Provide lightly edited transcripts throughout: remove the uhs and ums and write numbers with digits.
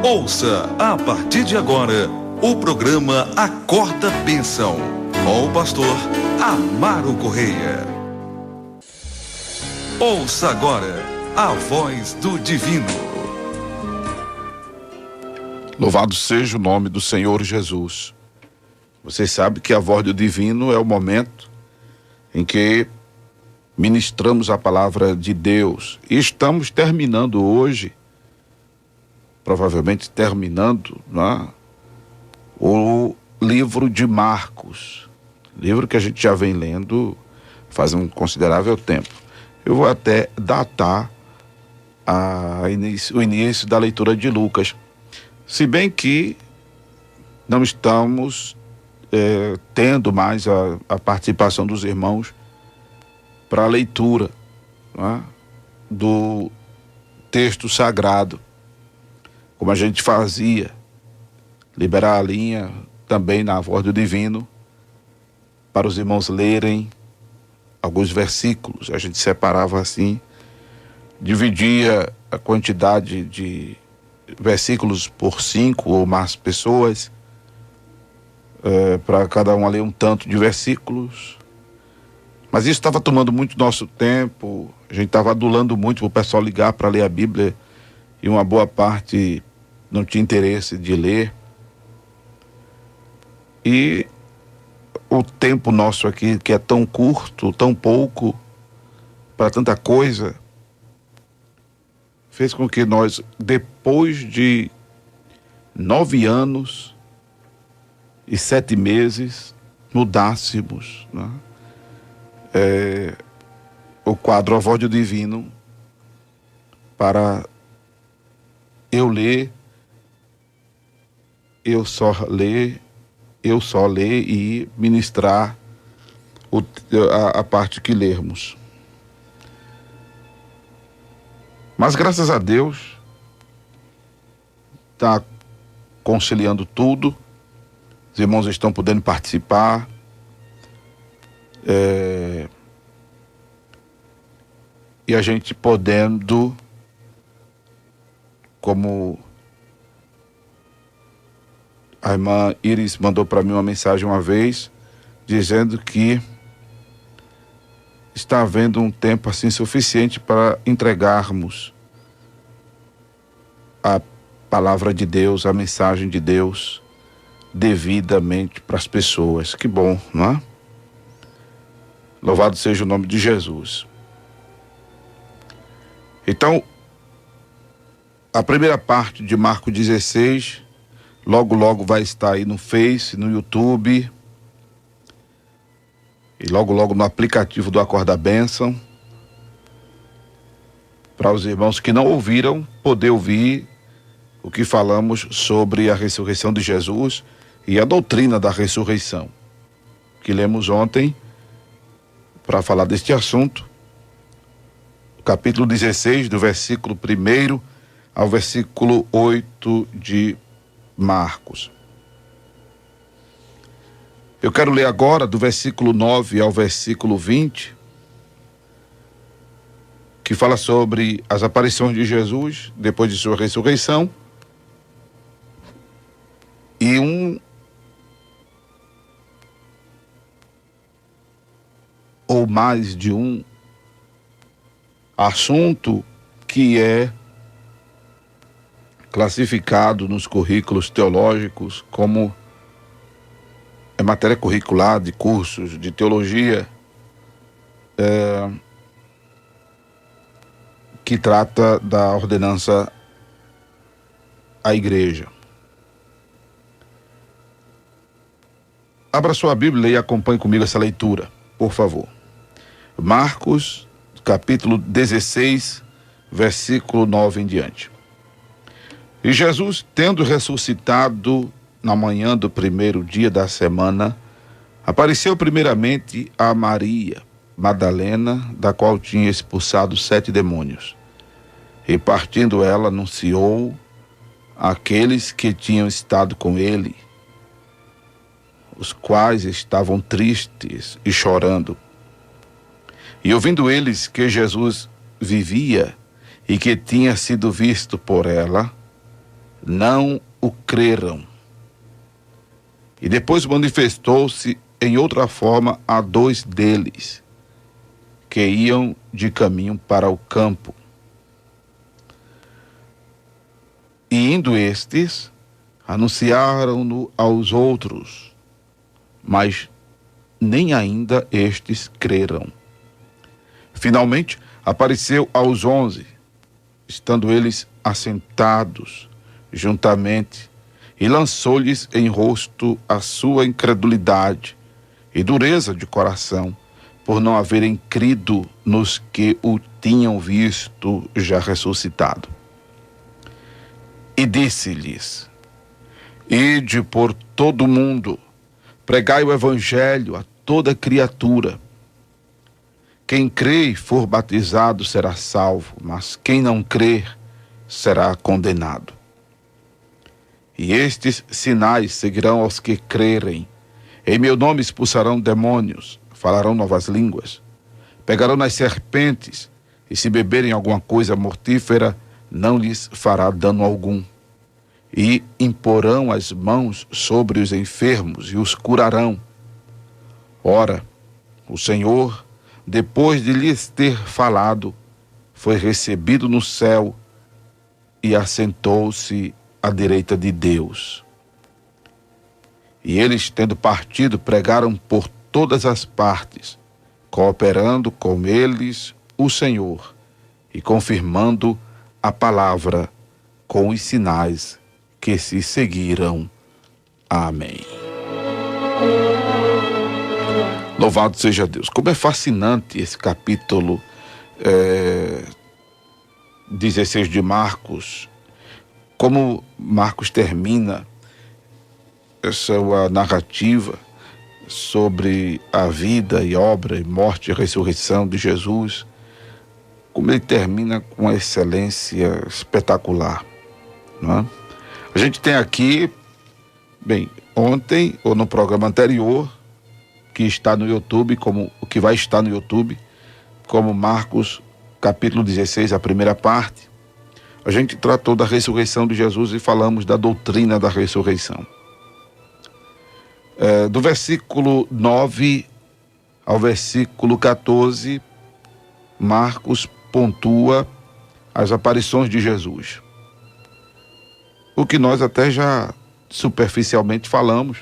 Ouça a partir de agora o programa Acorda Bênção, com o pastor Amaro Correia. Ouça agora a voz do divino. Louvado seja o nome do Senhor Jesus. Vocês sabem que a voz do divino é o momento em que ministramos a palavra de Deus. E estamos terminando hoje, provavelmente terminando, né, o livro de Marcos. Livro que a gente já vem lendo faz um considerável tempo. Eu vou até datar o início da leitura de Lucas. Se bem que não estamos tendo mais a participação dos irmãos para a leitura, né, do texto sagrado, como a gente fazia, liberar a linha também na voz do divino, para os irmãos lerem alguns versículos. A gente separava assim, dividia a quantidade de versículos por 5 ou mais pessoas, para cada um ler um tanto de versículos. Mas isso estava tomando muito nosso tempo, a gente estava adulando muito para o pessoal ligar para ler a Bíblia, e uma boa parte não tinha interesse de ler. E o tempo nosso aqui, que é tão curto, tão pouco, para tanta coisa, fez com que nós, depois de 9 anos e 7 meses, mudássemos, né, o quadro A Voz do Divino para eu ler, eu só ler e ministrar a parte que lermos. Mas graças a Deus está conciliando tudo, os irmãos estão podendo participar, e a gente podendo, como a irmã Iris mandou para mim uma mensagem uma vez, dizendo que está havendo um tempo assim suficiente para entregarmos a palavra de Deus, a mensagem de Deus, devidamente para as pessoas. Que bom, não é? Louvado seja o nome de Jesus. Então, a primeira parte de Marcos 16, logo vai estar aí no Face, no YouTube, e logo no aplicativo do Acorda Bênção, para os irmãos que não ouviram, poder ouvir o que falamos sobre a ressurreição de Jesus e a doutrina da ressurreição, que lemos ontem, para falar deste assunto, capítulo 16, do versículo 1 ao versículo 8 de Marcos. Eu quero ler agora do versículo 9 ao versículo 20, que fala sobre as aparições de Jesus depois de sua ressurreição, e um ou mais de um assunto que é classificado nos currículos teológicos como matéria curricular de cursos de teologia, que trata da ordenança à igreja. Abra sua Bíblia e acompanhe comigo essa leitura, por favor. Marcos, capítulo 16, versículo 9 em diante. E Jesus, tendo ressuscitado na manhã do primeiro dia da semana, apareceu primeiramente a Maria Madalena, da qual tinha expulsado 7 demônios. E partindo ela, anunciou àqueles que tinham estado com ele, os quais estavam tristes e chorando. E ouvindo eles que Jesus vivia e que tinha sido visto por ela, não o creram. E depois manifestou-se em outra forma a 2 deles, que iam de caminho para o campo. E indo estes, anunciaram-no aos outros, mas nem ainda estes creram. Finalmente, apareceu aos 11, estando eles assentados juntamente, e lançou-lhes em rosto a sua incredulidade e dureza de coração, por não haverem crido nos que o tinham visto já ressuscitado. E disse-lhes: Ide por todo o mundo, pregai o evangelho a toda criatura. Quem crê e for batizado será salvo, mas quem não crer será condenado. E estes sinais seguirão aos que crerem. Em meu nome expulsarão demônios, falarão novas línguas, pegarão nas serpentes, e se beberem alguma coisa mortífera, não lhes fará dano algum. E imporão as mãos sobre os enfermos e os curarão. Ora, o Senhor, depois de lhes ter falado, foi recebido no céu e assentou-se à direita de Deus. E eles, tendo partido, pregaram por todas as partes, cooperando com eles o Senhor e confirmando a palavra com os sinais que se seguiram. Amém. Louvado seja Deus. Como é fascinante esse capítulo 16 de Marcos, como Marcos termina essa narrativa sobre a vida e obra e morte e ressurreição de Jesus, como ele termina com uma excelência espetacular, não é? A gente tem aqui, ontem ou no programa anterior, que está no YouTube, como o que vai estar no YouTube, como Marcos capítulo 16, a primeira parte, a gente tratou da ressurreição de Jesus e falamos da doutrina da ressurreição. Do versículo 9 ao versículo 14, Marcos pontua as aparições de Jesus. O que nós até já superficialmente falamos,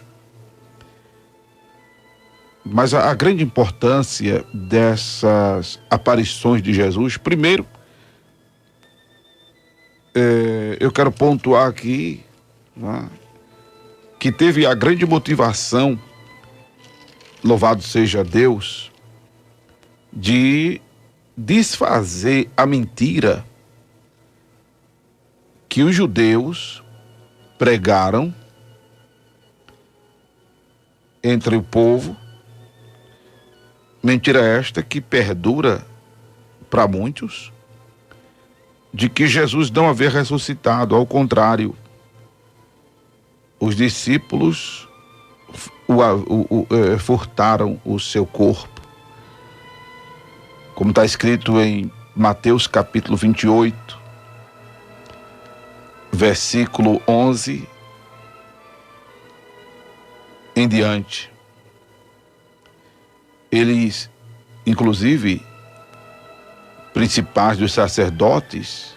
mas a grande importância dessas aparições de Jesus, primeiro, eu quero pontuar aqui, né, que teve a grande motivação, louvado seja Deus, de desfazer a mentira que os judeus pregaram entre o povo, mentira esta que perdura para muitos, de que Jesus não havia ressuscitado. Ao contrário, os discípulos furtaram o seu corpo, como está escrito em Mateus capítulo 28, versículo 11 em diante. Eles, inclusive, principais dos sacerdotes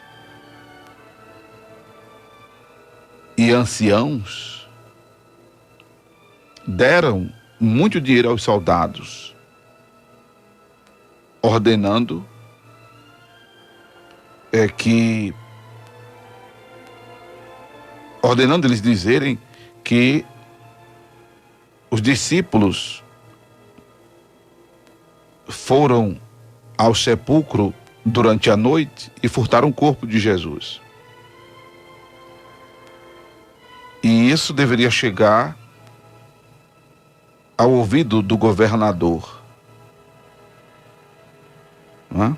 e anciãos, deram muito dinheiro aos soldados, ordenando eles dizerem que os discípulos foram ao sepulcro durante a noite e furtaram o corpo de Jesus. E isso deveria chegar ao ouvido do governador, não é?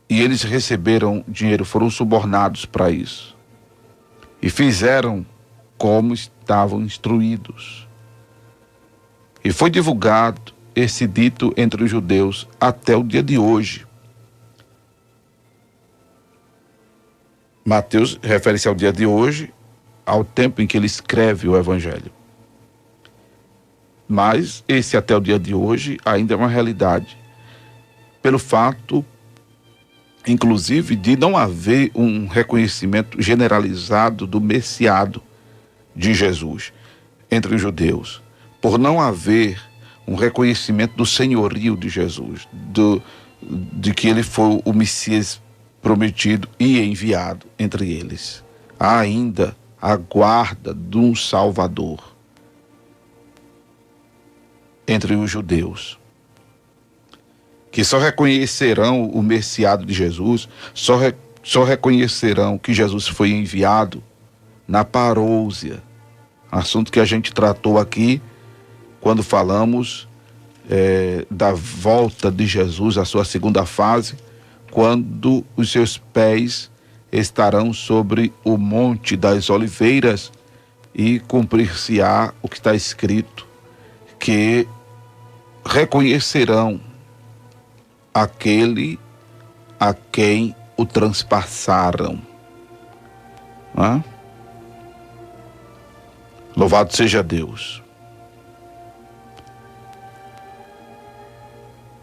E eles receberam dinheiro, foram subornados para isso. E fizeram como estavam instruídos. E foi divulgado esse dito entre os judeus até o dia de hoje. Mateus refere-se ao dia de hoje, ao tempo em que ele escreve o Evangelho. Mas esse até o dia de hoje ainda é uma realidade, pelo fato, inclusive, de não haver um reconhecimento generalizado do Messiado de Jesus entre os judeus, por não haver um reconhecimento do senhorio de Jesus, de que ele foi o Messias prometido e enviado entre eles. Há ainda a guarda de um Salvador entre os judeus, que só reconhecerão o Messiado de Jesus, só reconhecerão que Jesus foi enviado na parousia, assunto que a gente tratou aqui quando falamos da volta de Jesus, a sua segunda fase, quando os seus pés estarão sobre o Monte das Oliveiras e cumprir-se-á o que está escrito, que reconhecerão aquele a quem o transpassaram. Não é? Louvado seja Deus.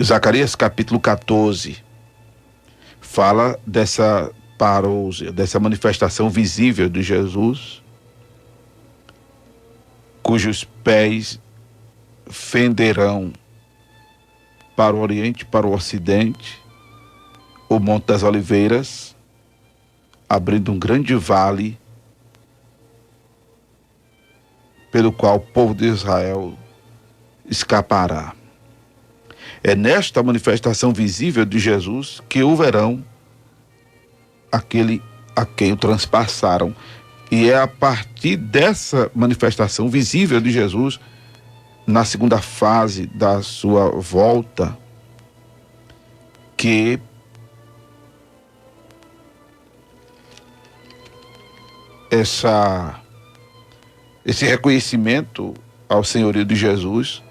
Zacarias capítulo 14 fala dessa parousia, dessa manifestação visível de Jesus, cujos pés fenderão para o Oriente, para o Ocidente, o Monte das Oliveiras, abrindo um grande vale pelo qual o povo de Israel escapará. É nesta manifestação visível de Jesus que o verão aquele a quem o transpassaram. E é a partir dessa manifestação visível de Jesus, na segunda fase da sua volta, que esse reconhecimento ao senhorio de Jesus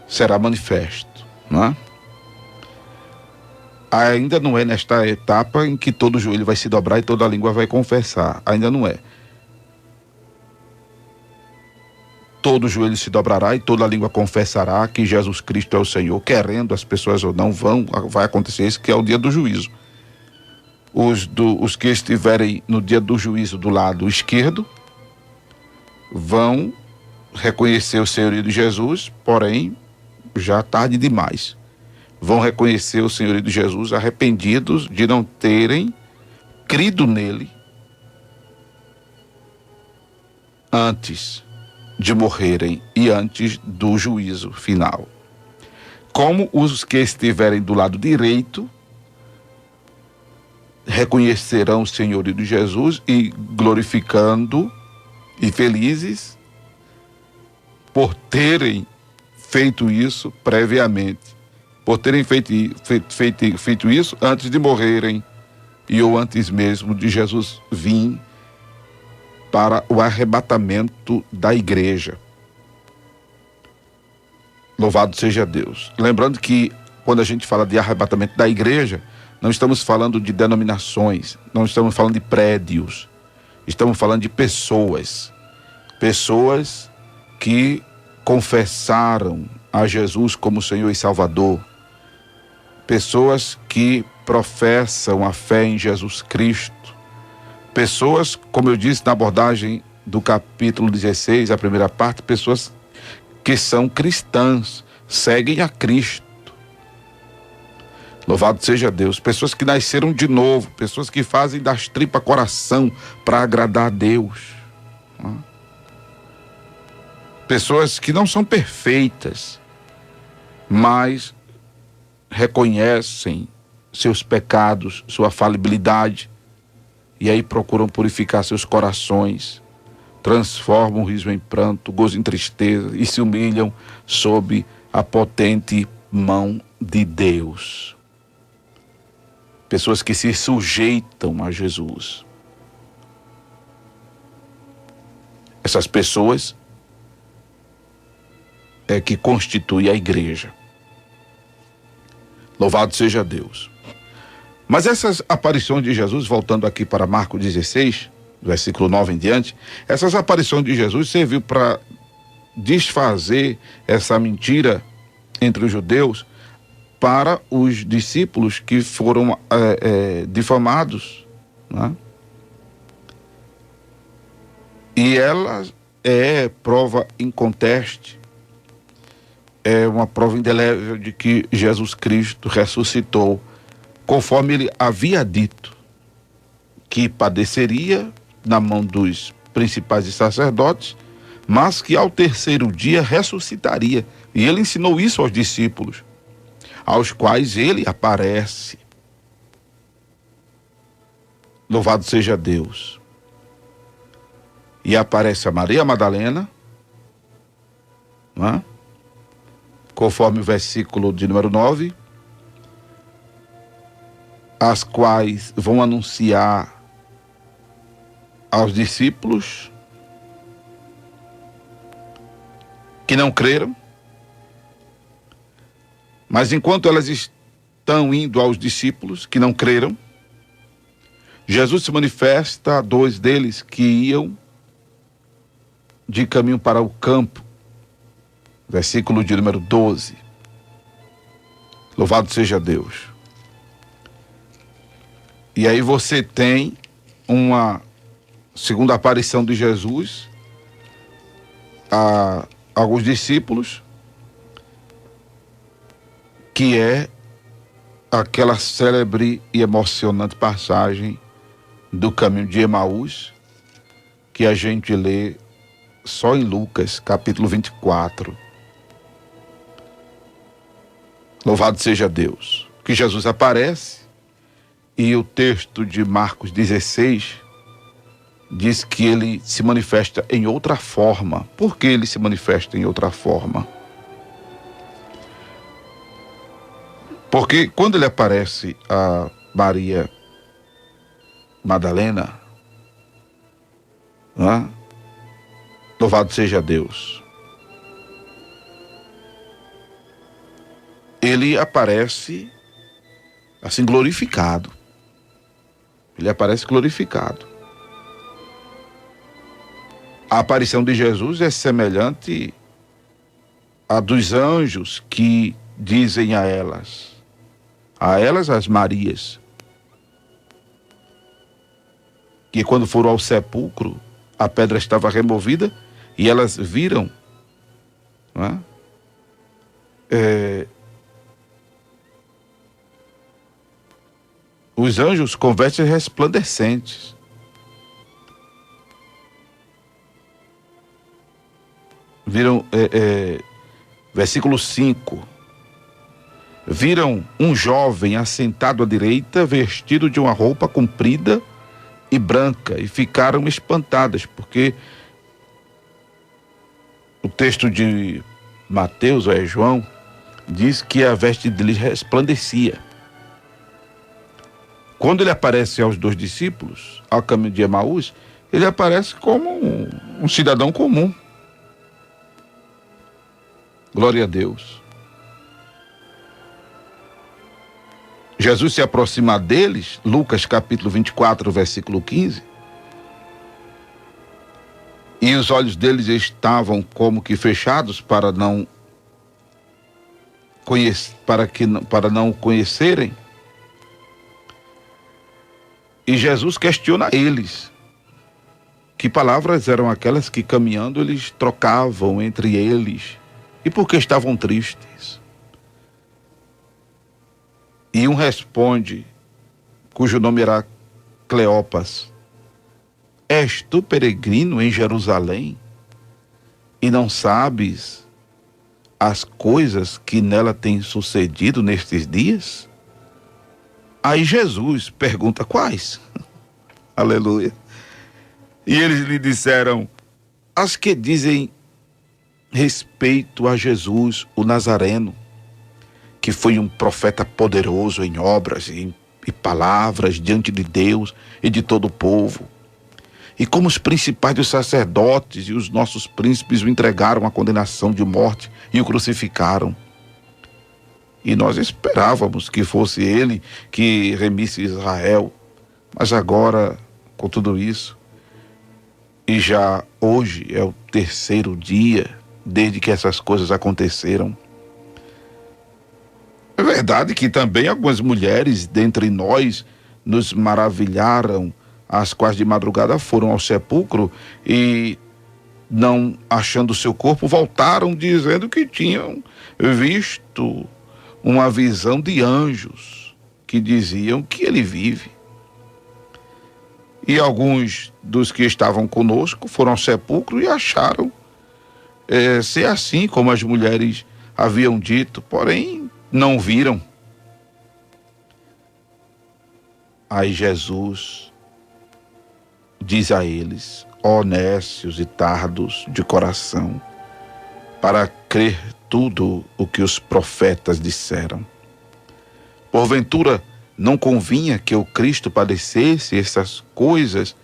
será manifesto, não é? Ainda não é nesta etapa em que todo joelho vai se dobrar e toda língua vai confessar. Ainda não é. Todo joelho se dobrará e toda língua confessará que Jesus Cristo é o Senhor, querendo as pessoas ou não, vai acontecer isso, que é o dia do juízo. Os que estiverem no dia do juízo do lado esquerdo vão reconhecer o senhorio de Jesus, porém já tarde demais. Vão reconhecer o senhorio de Jesus arrependidos de não terem crido nele antes de morrerem e antes do juízo final. Como os que estiverem do lado direito reconhecerão o senhorio de Jesus e glorificando e felizes por terem feito isso previamente, por terem feito isso antes de morrerem e ou antes mesmo de Jesus vir para o arrebatamento da igreja. Louvado seja Deus. Lembrando que quando a gente fala de arrebatamento da igreja, não estamos falando de denominações, não estamos falando de prédios, estamos falando de pessoas que confessaram a Jesus como Senhor e Salvador, pessoas que professam a fé em Jesus Cristo, pessoas, como eu disse na abordagem do capítulo 16, a primeira parte, pessoas que são cristãs, seguem a Cristo. Louvado seja Deus. Pessoas que nasceram de novo, pessoas que fazem das tripas coração para agradar a Deus. Pessoas que não são perfeitas, mas reconhecem seus pecados, sua falibilidade, e aí procuram purificar seus corações, transformam o riso em pranto, gozo em tristeza e se humilham sob a potente mão de Deus. Pessoas que se sujeitam a Jesus. Essas pessoas é que constitui a igreja. Louvado seja Deus. Mas essas aparições de Jesus, voltando aqui para Marcos 16, versículo 9 em diante, essas aparições de Jesus serviu para desfazer essa mentira entre os judeus para os discípulos que foram difamados, né? E ela é prova inconteste, é uma prova indelével de que Jesus Cristo ressuscitou, conforme ele havia dito, que padeceria na mão dos principais sacerdotes, mas que ao terceiro dia ressuscitaria. E ele ensinou isso aos discípulos, aos quais ele aparece. Louvado seja Deus. E aparece a Maria Madalena, né? Conforme o versículo de número 9, as quais vão anunciar aos discípulos que não creram, mas enquanto elas estão indo aos discípulos que não creram, Jesus se manifesta a dois deles que iam de caminho para o campo, versículo de número 12. Louvado seja Deus. E aí você tem uma segunda aparição de Jesus a alguns discípulos, que é aquela célebre e emocionante passagem do caminho de Emaús, que a gente lê só em Lucas, capítulo 24. Louvado seja Deus. Que Jesus aparece, e o texto de Marcos 16 diz que ele se manifesta em outra forma. Por que ele se manifesta em outra forma? Porque quando ele aparece a Maria Madalena, né? Louvado seja Deus, ele aparece assim glorificado. Ele aparece glorificado. A aparição de Jesus é semelhante à dos anjos que dizem a elas as Marias, que quando foram ao sepulcro, a pedra estava removida e elas viram, não é? Os anjos com vestes resplandecentes. Viram, versículo 5. Viram um jovem assentado à direita, vestido de uma roupa comprida e branca, e ficaram espantadas, porque o texto de Mateus, ou é João, diz que a veste dele resplandecia. Quando ele aparece aos dois discípulos, ao caminho de Emaús, ele aparece como um cidadão comum. Glória a Deus. Jesus se aproxima deles, Lucas capítulo 24, versículo 15, e os olhos deles estavam como que fechados para não conhecerem. E Jesus questiona eles. Que palavras eram aquelas que, caminhando, eles trocavam entre eles? E por que estavam tristes? E um responde, cujo nome era Cleopas: És tu peregrino em Jerusalém e não sabes as coisas que nela têm sucedido nestes dias? Aí Jesus pergunta quais? Aleluia. E eles lhe disseram: as que dizem respeito a Jesus, o Nazareno, que foi um profeta poderoso em obras e palavras diante de Deus e de todo o povo. E como os principais dos sacerdotes e os nossos príncipes o entregaram à condenação de morte e o crucificaram. E nós esperávamos que fosse ele que remisse Israel. Mas agora, com tudo isso, e já hoje é o terceiro dia desde que essas coisas aconteceram. É verdade que também algumas mulheres dentre nós nos maravilharam, as quais de madrugada foram ao sepulcro e, não achando seu corpo, voltaram dizendo que tinham visto uma visão de anjos que diziam que ele vive. E alguns dos que estavam conosco foram ao sepulcro e acharam ser assim como as mulheres haviam dito, porém não viram. Aí Jesus diz a eles: ó nécios e tardos de coração, para crer tudo o que os profetas disseram. Porventura, não convinha que o Cristo padecesse essas coisas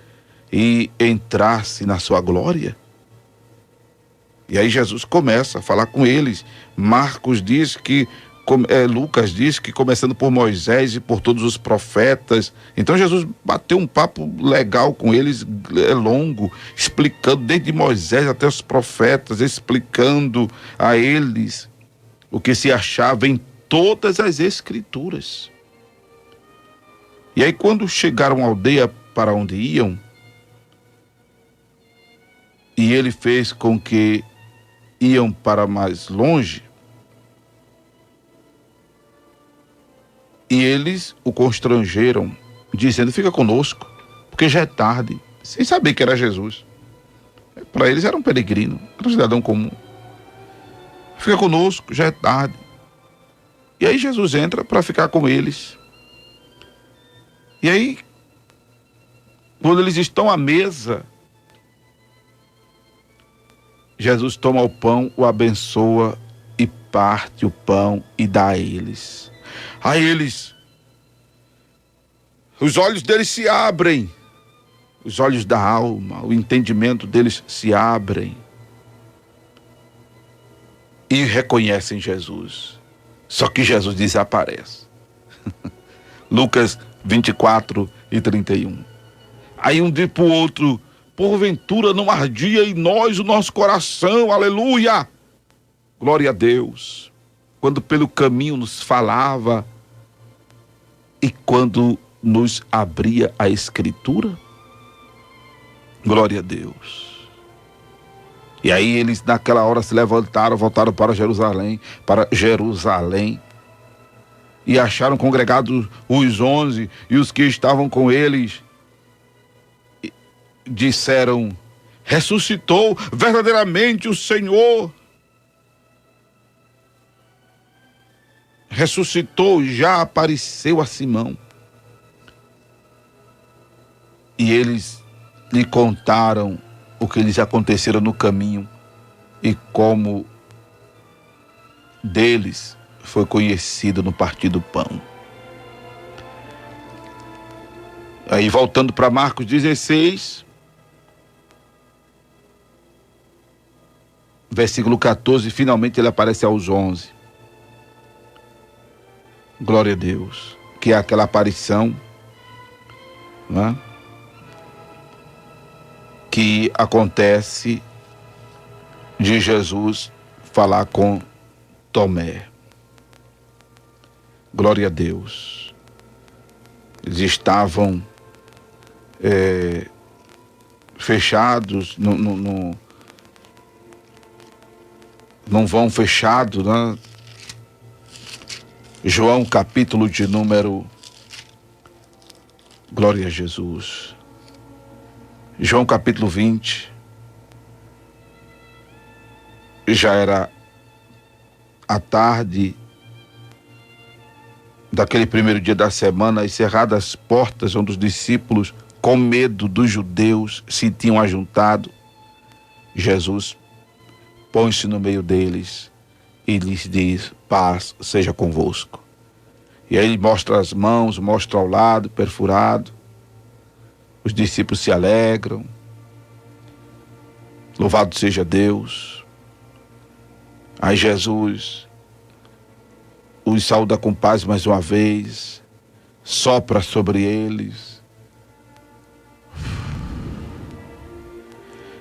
e entrasse na sua glória? E aí Jesus começa a falar com eles. Marcos diz que, Lucas diz que começando por Moisés e por todos os profetas. Então Jesus bateu um papo legal com eles, longo, explicando desde Moisés até os profetas, explicando a eles o que se achava em todas as escrituras. E aí, quando chegaram à aldeia para onde iam, e ele fez com que iam para mais longe, e eles o constrangeram, dizendo: fica conosco, porque já é tarde, sem saber que era Jesus. Para eles era um peregrino, era um cidadão comum. Fica conosco, já é tarde. E aí Jesus entra para ficar com eles. E aí, quando eles estão à mesa, Jesus toma o pão, o abençoa e parte o pão e dá a eles. A eles, os olhos deles se abrem, os olhos da alma, o entendimento deles se abrem e reconhecem Jesus. Só que Jesus desaparece. Lucas 24 e 31. Aí um dia para o outro: porventura não ardia em nós o nosso coração, aleluia, glória a Deus, quando pelo caminho nos falava e quando nos abria a Escritura? Glória a Deus. E aí eles naquela hora se levantaram, voltaram para Jerusalém, e acharam congregados os 11, e os que estavam com eles disseram: ressuscitou verdadeiramente o Senhor. Ressuscitou, já apareceu a Simão. E eles lhe contaram o que lhes acontecera no caminho e como deles foi conhecido no partir do pão. Aí voltando para Marcos 16, versículo 14, finalmente ele aparece aos 11. Glória a Deus, que é aquela aparição, né, que acontece de Jesus falar com Tomé. Glória a Deus. Eles estavam fechados, num vão fechado, né? João capítulo de número, glória a Jesus, João capítulo 20, já era a tarde daquele primeiro dia da semana, encerradas as portas onde os discípulos, com medo dos judeus, se tinham ajuntado. Jesus põe-se no meio deles e lhes diz: paz seja convosco. E aí ele mostra as mãos, mostra ao lado perfurado. Os discípulos se alegram. Louvado seja Deus. Aí Jesus os saúda com paz mais uma vez, sopra sobre eles.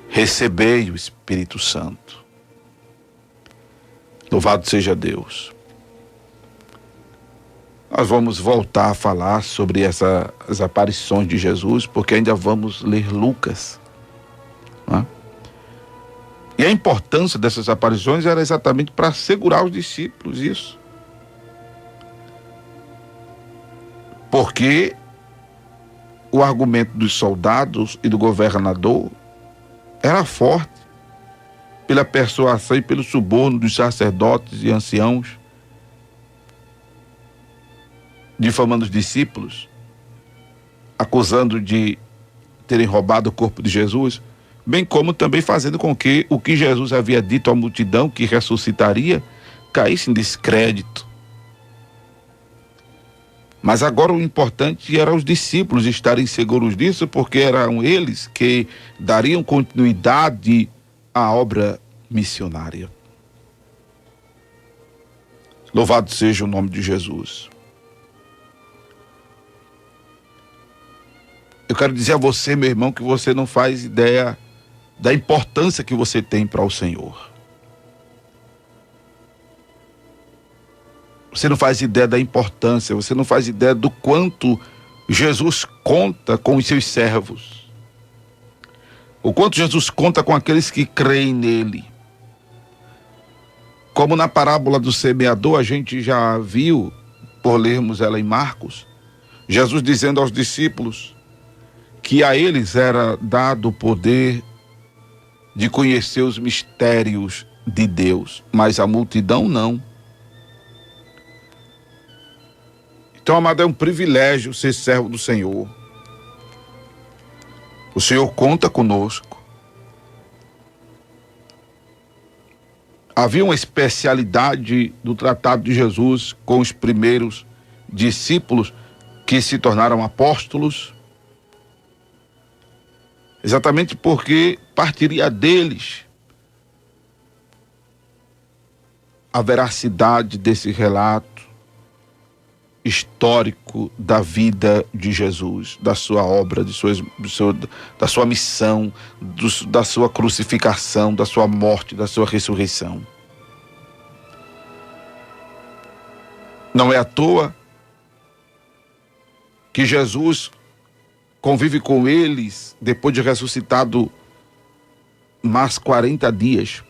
Recebei o Espírito Santo. Louvado seja Deus. Nós vamos voltar a falar sobre as aparições de Jesus, porque ainda vamos ler Lucas, né? E a importância dessas aparições era exatamente para assegurar os discípulos isso. Porque o argumento dos soldados e do governador era forte, pela persuasão e pelo suborno dos sacerdotes e anciãos, difamando os discípulos, acusando de terem roubado o corpo de Jesus, bem como também fazendo com que o que Jesus havia dito à multidão, que ressuscitaria, caísse em descrédito. Mas agora o importante era os discípulos estarem seguros disso, porque eram eles que dariam continuidade à obra missionária. Louvado seja o nome de Jesus. Eu quero dizer a você, meu irmão, que você não faz ideia da importância que você tem para o Senhor. Você não faz ideia da importância, você não faz ideia do quanto Jesus conta com os seus servos. O quanto Jesus conta com aqueles que creem nele. Como na parábola do semeador, a gente já viu, por lermos ela em Marcos, Jesus dizendo aos discípulos que a eles era dado o poder de conhecer os mistérios de Deus, mas a multidão não. Então, amado, é um privilégio ser servo do Senhor. O Senhor conta conosco. Havia uma especialidade do tratado de Jesus com os primeiros discípulos que se tornaram apóstolos, exatamente porque partiria deles a veracidade desse relato histórico da vida de Jesus, da sua obra, da sua missão, da sua crucificação, da sua morte, da sua ressurreição. Não é à toa que Jesus convive com eles depois de ressuscitado mais 40 dias.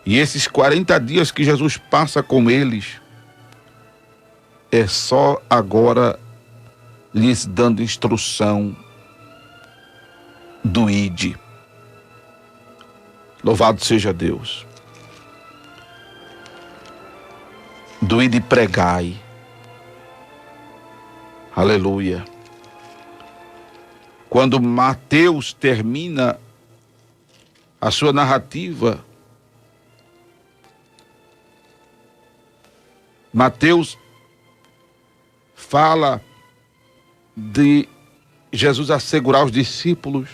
E esses 40 dias que Jesus passa com eles é só agora lhes dando instrução do ide. Louvado seja Deus. Do ide pregai. Aleluia. Quando Mateus termina a sua narrativa, Mateus fala de Jesus assegurar aos discípulos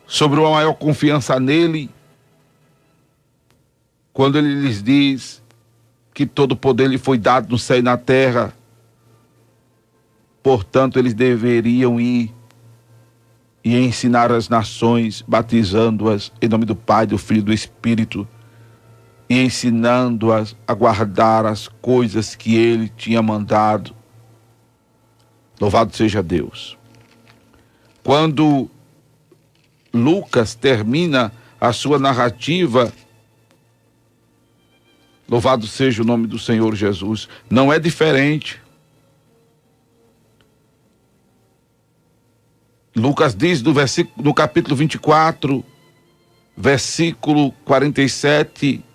sobre uma maior confiança nele, quando ele lhes diz que todo poder lhe foi dado no céu e na terra, portanto eles deveriam ir e ensinar as nações, batizando-as em nome do Pai, do Filho e do Espírito, e ensinando-as a guardar as coisas que ele tinha mandado. Louvado seja Deus. Quando Lucas termina a sua narrativa, louvado seja o nome do Senhor Jesus, não é diferente. Lucas diz no capítulo 24, versículo 47,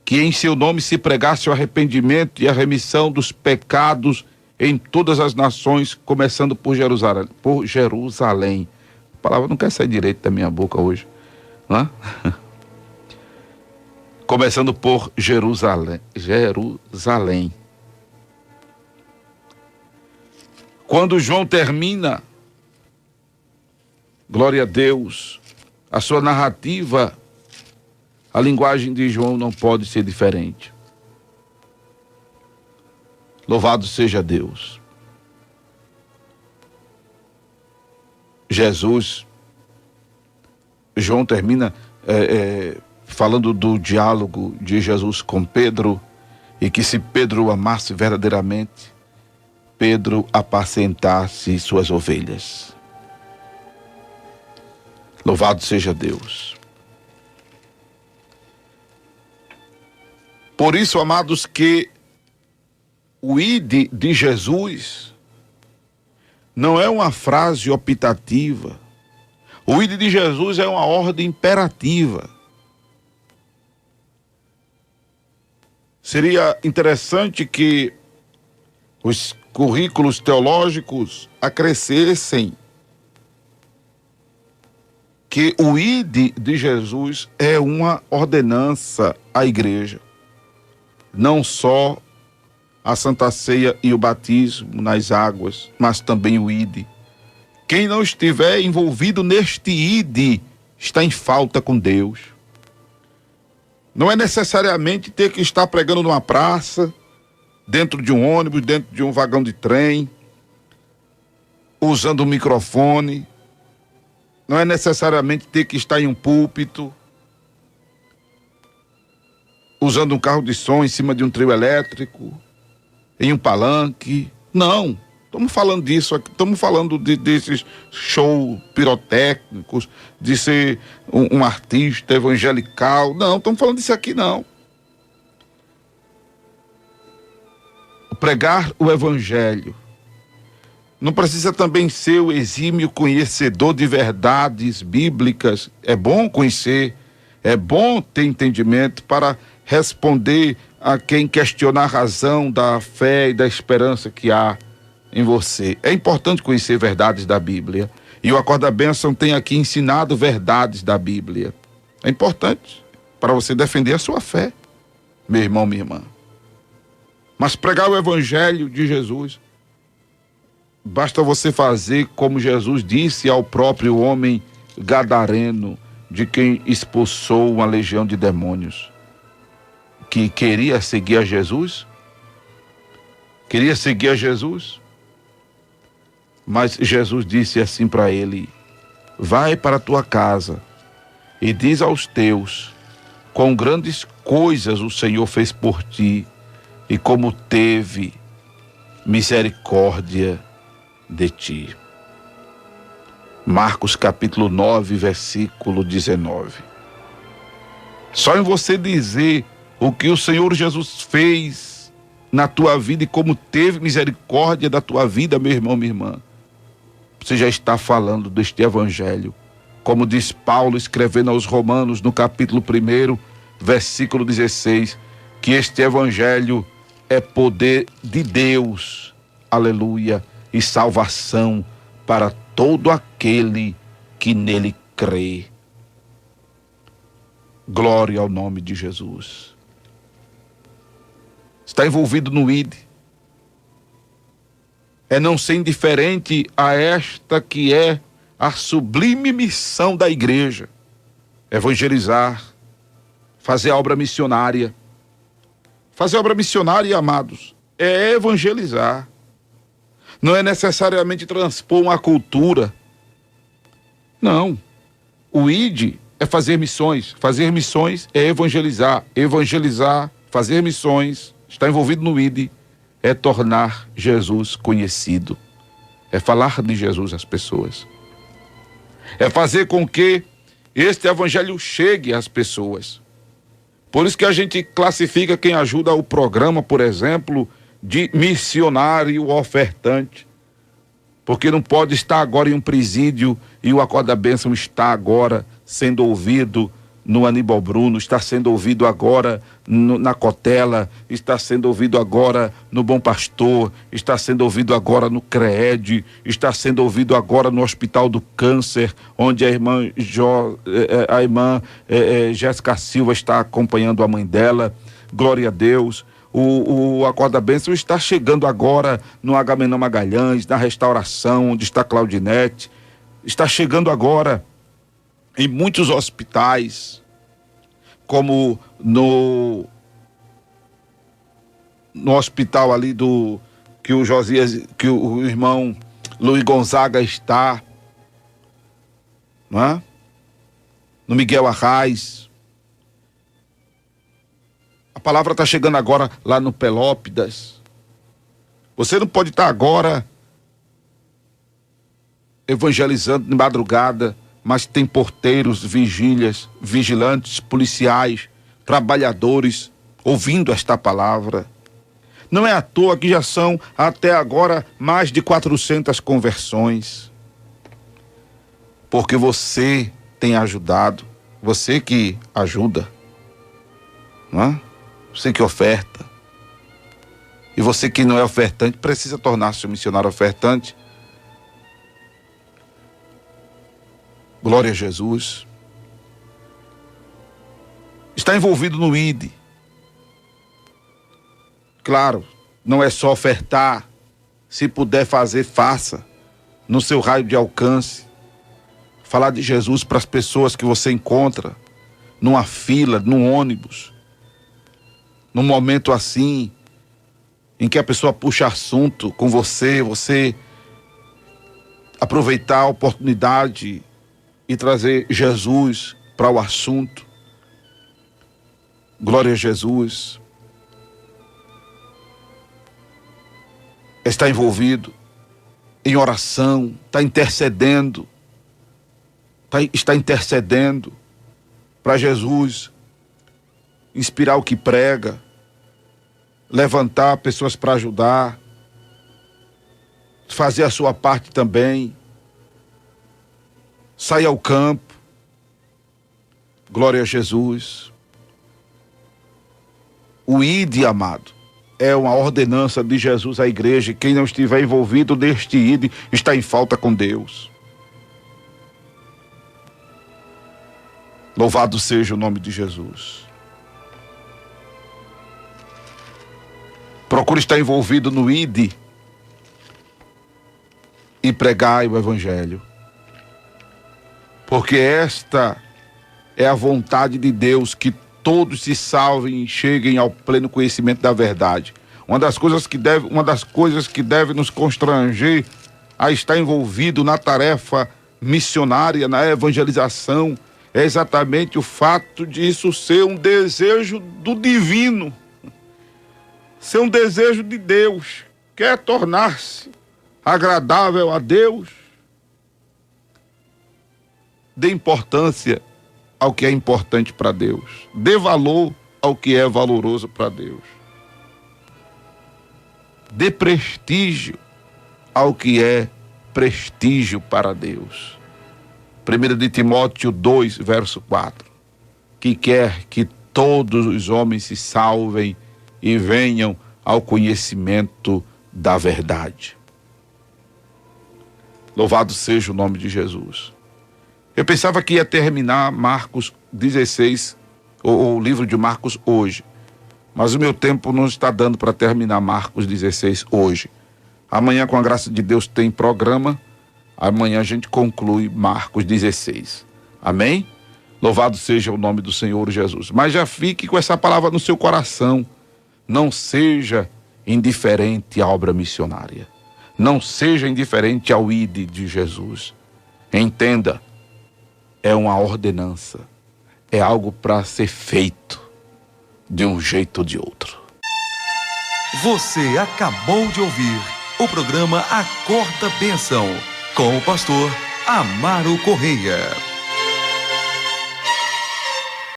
que em seu nome se pregasse o arrependimento e a remissão dos pecados em todas as nações, começando por Jerusalém. A palavra não quer sair direito da minha boca hoje, né? Começando por Jerusalém. Quando João termina, glória a Deus, a sua narrativa, A linguagem de João não pode ser diferente. Louvado seja Deus. Jesus, João termina falando do diálogo de Jesus com Pedro, e que se Pedro o amasse verdadeiramente, Pedro apacentasse suas ovelhas. Louvado seja Deus. Por isso, amados, que o ide de Jesus não é uma frase optativa. O ide de Jesus é uma ordem imperativa. Seria interessante que os currículos teológicos acrescessem que o ide de Jesus é uma ordenança à igreja. Não só a Santa Ceia e o batismo nas águas, mas também o ide. Quem não estiver envolvido neste ide está em falta com Deus. Não é necessariamente ter que estar pregando numa praça, dentro de um ônibus, dentro de um vagão de trem, usando um microfone. Não é necessariamente ter que estar em um púlpito, usando um carro de som em cima de um trio elétrico, em um palanque. Não, estamos falando disso aqui, estamos falando desses shows pirotécnicos, de ser um artista evangelical. Não, estamos falando disso aqui não. Pregar o evangelho não precisa também ser o exímio conhecedor de verdades bíblicas. É bom conhecer, é bom ter entendimento para responder a quem questiona a razão da fé e da esperança que há em você. É importante conhecer verdades da Bíblia. E o Acorda Bênção tem aqui ensinado verdades da Bíblia. É importante para você defender a sua fé, meu irmão, minha irmã. Mas pregar o evangelho de Jesus, basta você fazer como Jesus disse ao próprio homem gadareno, de quem expulsou uma legião de demônios, que queria seguir a Jesus, mas Jesus disse assim para ele: vai para a tua casa e diz aos teus quão grandes coisas o Senhor fez por ti e como teve misericórdia de ti. Marcos capítulo 9, versículo 19. Só em você dizer o que o Senhor Jesus fez na tua vida e como teve misericórdia da tua vida, meu irmão, minha irmã, você já está falando deste evangelho. Como diz Paulo escrevendo aos Romanos no capítulo 1, versículo 16, que este evangelho é poder de Deus, aleluia, e salvação para todo aquele que nele crê. Glória ao nome de Jesus. Está envolvido no ID. É não ser indiferente a esta que é a sublime missão da igreja: evangelizar, fazer a obra missionária. Fazer obra missionária, amados, é evangelizar. Não é necessariamente transpor uma cultura. Não. O ID é fazer missões. Fazer missões é evangelizar. Evangelizar, fazer missões, está envolvido no ID, é tornar Jesus conhecido. É falar de Jesus às pessoas. É fazer com que este evangelho chegue às pessoas. Por isso que a gente classifica quem ajuda o programa, por exemplo, de missionário ofertante. Porque não pode estar agora em um presídio e o Acorda Bênção está agora sendo ouvido no Aníbal Bruno, está sendo ouvido agora na Cotela, está sendo ouvido agora no Bom Pastor, está sendo ouvido agora no CREED, está sendo ouvido agora no Hospital do Câncer, onde a irmã Jéssica Silva está acompanhando a mãe dela. Glória a Deus. O Acorda Bênção está chegando agora no Agamenon Magalhães, na Restauração, onde está Claudinete. Está chegando agora em muitos hospitais. como no hospital ali que o Josias, que o irmão Luiz Gonzaga está, não é? No Miguel Arraes. A palavra está chegando agora lá no Pelópidas. Você não pode estar agora evangelizando de madrugada, mas tem porteiros, vigilantes, policiais, trabalhadores ouvindo esta palavra. Não é à toa que já são até agora mais de 400 conversões. Porque você tem ajudado, você que ajuda, não é? Você que oferta. E você que não é ofertante precisa tornar-se um missionário ofertante. Glória a Jesus. Está envolvido no ID. Claro, não é só ofertar. Se puder fazer, faça. No seu raio de alcance. Falar de Jesus para as pessoas que você encontra. Numa fila, num ônibus. Num momento assim, em que a pessoa puxa assunto com você, você aproveitar a oportunidade e trazer Jesus para o assunto. Glória a Jesus. Está envolvido em oração, está intercedendo, está intercedendo para Jesus inspirar o que prega, levantar pessoas para ajudar, fazer a sua parte também, sair ao campo. Glória a Jesus. O ID, amado, é uma ordenança de Jesus à igreja. Quem não estiver envolvido neste ID está em falta com Deus. Louvado seja o nome de Jesus. Procure estar envolvido no ID e pregai o evangelho. Porque esta é a vontade de Deus, que todos se salvem e cheguem ao pleno conhecimento da verdade. Uma das coisas que deve nos constranger a estar envolvido na tarefa missionária, na evangelização, é exatamente o fato de isso ser um desejo do divino, ser um desejo de Deus. Quer tornar-se agradável a Deus? Dê importância ao que é importante para Deus. Dê valor ao que é valoroso para Deus. Dê prestígio ao que é prestígio para Deus. 1 de Timóteo 2, verso 4. Que quer que todos os homens se salvem e venham ao conhecimento da verdade. Louvado seja o nome de Jesus. Eu pensava que ia terminar Marcos 16, ou o livro de Marcos hoje. Mas o meu tempo não está dando para terminar Marcos 16 hoje. Amanhã, com a graça de Deus, tem programa. Amanhã a gente conclui Marcos 16. Amém? Louvado seja o nome do Senhor Jesus. Mas já fique com essa palavra no seu coração. Não seja indiferente à obra missionária. Não seja indiferente ao ID de Jesus. Entenda. É uma ordenança, é algo para ser feito de um jeito ou de outro. Você acabou de ouvir o programa Acorda Bênção, com o pastor Amaro Correia.